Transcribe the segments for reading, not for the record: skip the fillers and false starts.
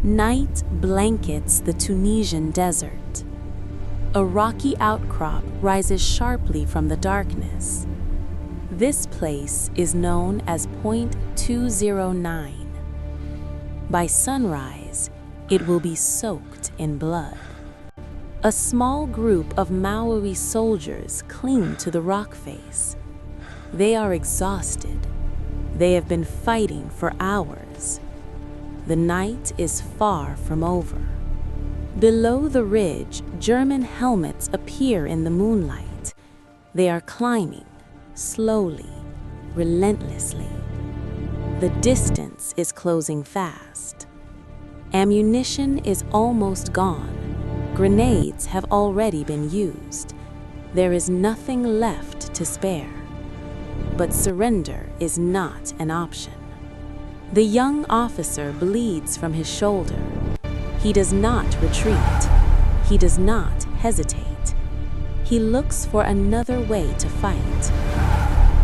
Night blankets the Tunisian desert. A rocky outcrop rises sharply from the darkness. This place is known as Point 209. By sunrise, it will be soaked in blood. A small group of Maui soldiers cling to the rock face. They are exhausted. They have been fighting for hours. The night is far from over. Below the ridge, German helmets appear in the moonlight. They are climbing, slowly, relentlessly. The distance is closing fast. Ammunition is almost gone. Grenades have already been used. There is nothing left to spare. But surrender is not an option. The young officer bleeds from his shoulder. He does not retreat. He does not hesitate. He looks for another way to fight.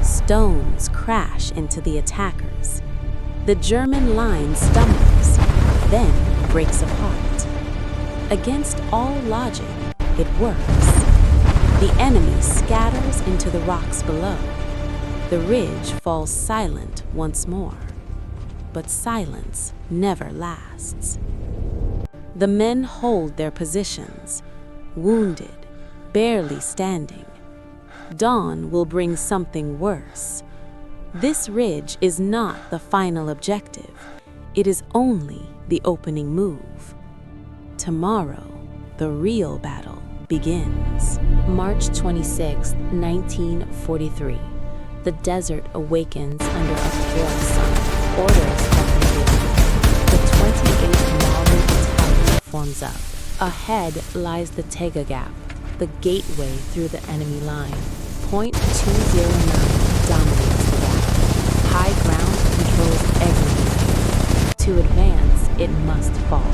Stones crash into the attackers. The German line stumbles, then breaks apart. Against all logic, it works. The enemy scatters into the rocks below. The ridge falls silent once more. But silence never lasts. The men hold their positions, wounded, barely standing. Dawn will bring something worse. This ridge is not the final objective. It is only the opening move. Tomorrow, the real battle begins. March 26, 1943. The desert awakens under a pale sun. Orders have been given. The 28th Maui Battalion forms up. Ahead lies the Tega Gap, the gateway through the enemy line. Point 209 dominates the gap. High ground controls everything. To advance, it must fall.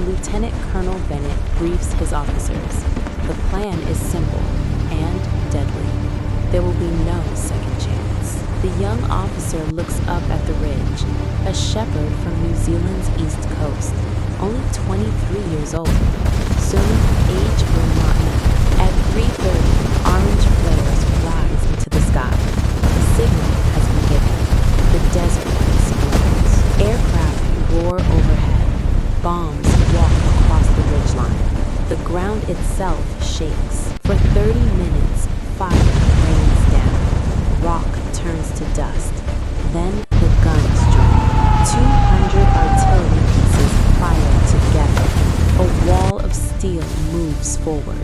Lieutenant Colonel Bennett briefs his officers. The plan is simple and deadly. There will be no second chance. The young officer looks up at the ridge, a shepherd from New Zealand's east coast, only 23 years old. Soon, age will not matter. At 3:30, orange flares rise into the sky. The signal has been given. The desert explodes. Aircraft roar overhead. Bombs walk across the ridgeline. The ground itself shakes. For 30 minutes, fire rains down. Rock turns to dust. Then the guns join. 200 artillery pieces fire together. A wall of steel moves forward.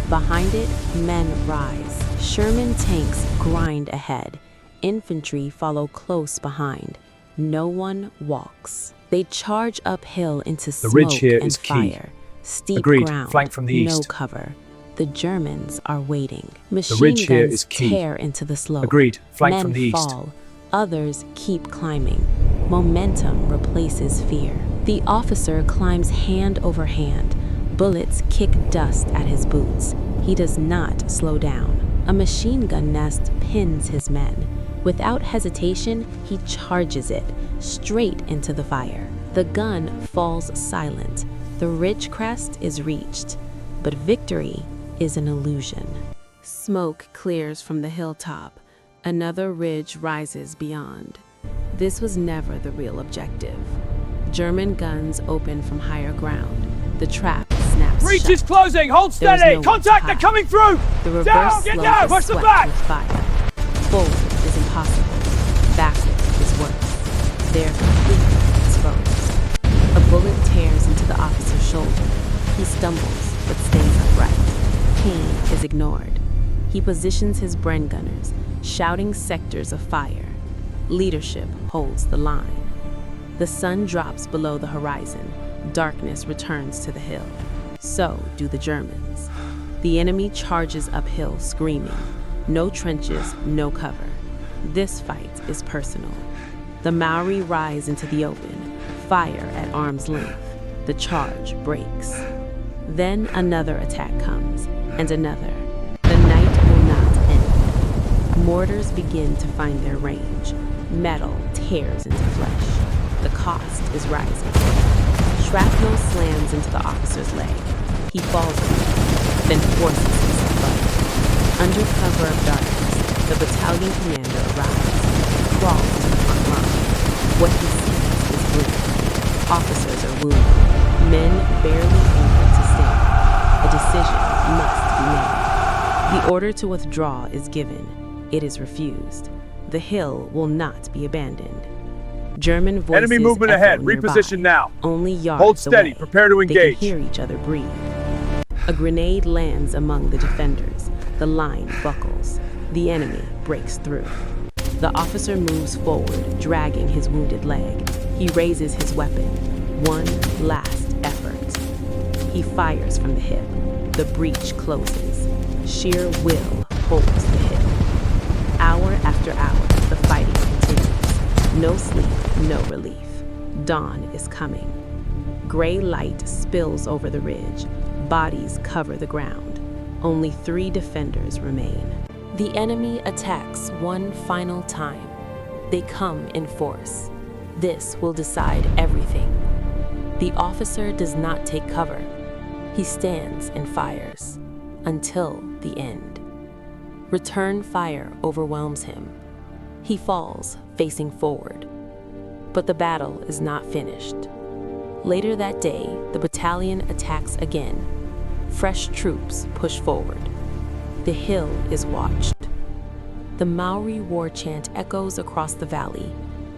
Behind it, men rise. Sherman tanks grind ahead. Infantry follow close behind. No one walks. They charge uphill into smoke The ridge here and is key. fire. Steep Agreed. ground, Flank from the no east. cover. The Germans are waiting. The Machine ridge here guns is key. tear into the slope. Agreed. Flank Men from the east. fall. Others keep climbing. Momentum replaces fear. The officer climbs hand over hand. Bullets kick dust at his boots. He does not slow down. A machine gun nest pins his men. Without hesitation, he charges it, straight into the fire. The gun falls silent. The ridge crest is reached. But victory is an illusion. Smoke clears from the hilltop. Another ridge rises beyond. This was never the real objective. German guns open from higher ground. The trap snaps Breach shut. is closing! Hold There is steady! no Contact! They're time. coming through! The reverse Down! Get slope down! is Push them swept back! with fire. Forward is impossible. Backward is worse. They're completely exposed. A bullet tears into the officer's shoulder. He stumbles, but stays upright. Pain is ignored. He positions his Bren gunners, shouting sectors of fire. Leadership holds the line. The sun drops below the horizon. Darkness returns to the hill. So do the Germans. The enemy charges uphill, screaming. No trenches, no cover. This fight is personal. The Maori rise into the open, fire at arm's length. The charge breaks. Then another attack comes, and another. The night will not end. Mortars begin to find their range. Metal tears into flesh. The cost is rising. Shrapnel slams into the officer's leg. He falls on it, then forces himself up. Under cover of darkness, the battalion commander arrives. He crawls to the front line. What he sees is blood. Officers are wounded, men barely able to stand. A decision must be made. The order to withdraw is given. It is refused. The hill will not be abandoned. German voices Enemy movement ahead. nearby, Reposition now. only yards Hold steady. away. Prepare to They engage. can hear each other breathe. A grenade lands among the defenders. The line buckles. The enemy breaks through. The officer moves forward, dragging his wounded leg. He raises his weapon. One last effort. He fires from the hip. The breach closes. Sheer will holds the hip. Hour after hour, the fighting continues. No sleep, no relief. Dawn is coming. Gray light spills over the ridge. Bodies cover the ground. Only 3 defenders remain. The enemy attacks one final time. They come in force. This will decide everything. The officer does not take cover. He stands and fires until the end. Return fire overwhelms him. He falls, facing forward. But the battle is not finished. Later that day, the battalion attacks again. Fresh troops push forward. The hill is watched. The Maori war chant echoes across the valley,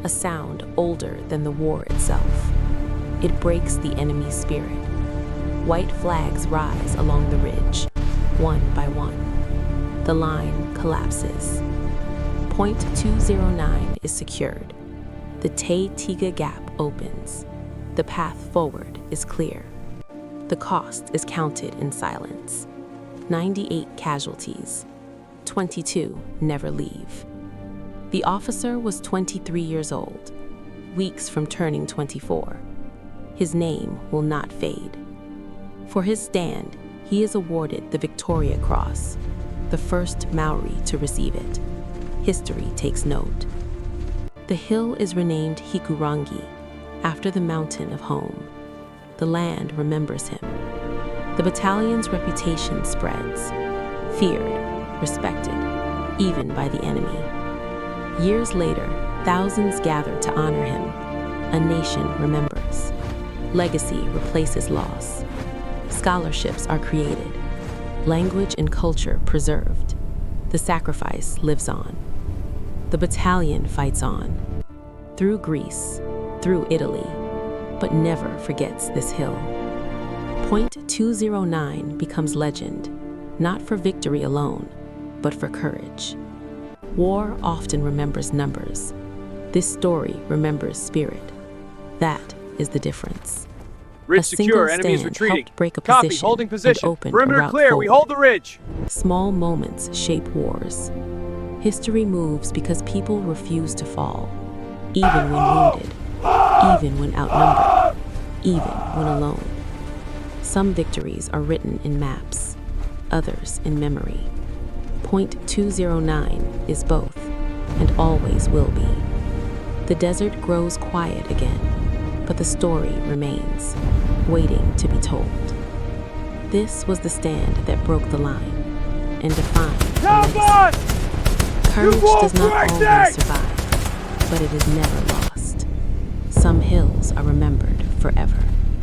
a sound older than the war itself. It breaks the enemy's spirit. White flags rise along the ridge, one by one. The line collapses. Point 209 is secured. The Te Tiga Gap opens. The path forward is clear. The cost is counted in silence. 98 casualties. 22 never leave. The officer was 23 years old, weeks from turning 24. His name will not fade. For his stand, he is awarded the Victoria Cross, the first Maori to receive it. History takes note. The hill is renamed Hikurangi, after the mountain of home. The land remembers him. The battalion's reputation spreads, feared, respected, even by the enemy. Years later, thousands gather to honor him. A nation remembers. Legacy replaces loss. Scholarships are created. Language and culture preserved. The sacrifice lives on. The battalion fights on. Through Greece, through Italy, but never forgets this hill. Point 209 becomes legend, not for victory alone, but for courage. War often remembers numbers. This story remembers spirit. That is the difference. Ridge A secure. single Enemy is stand retreating. helped break a Copy. position Holding position. and open a Perimeter route clear. We forward. hold the ridge. Small moments shape wars. History moves because people refuse to fall, even when wounded, even when outnumbered, even when alone. Some victories are written in maps, others in memory. Point 209 is both, and always will be. The desert grows quiet again, but the story remains, waiting to be told. This was the stand that broke the line and defined the legacy. Courage does not always survive, but it is never lost. Some hills are remembered forever.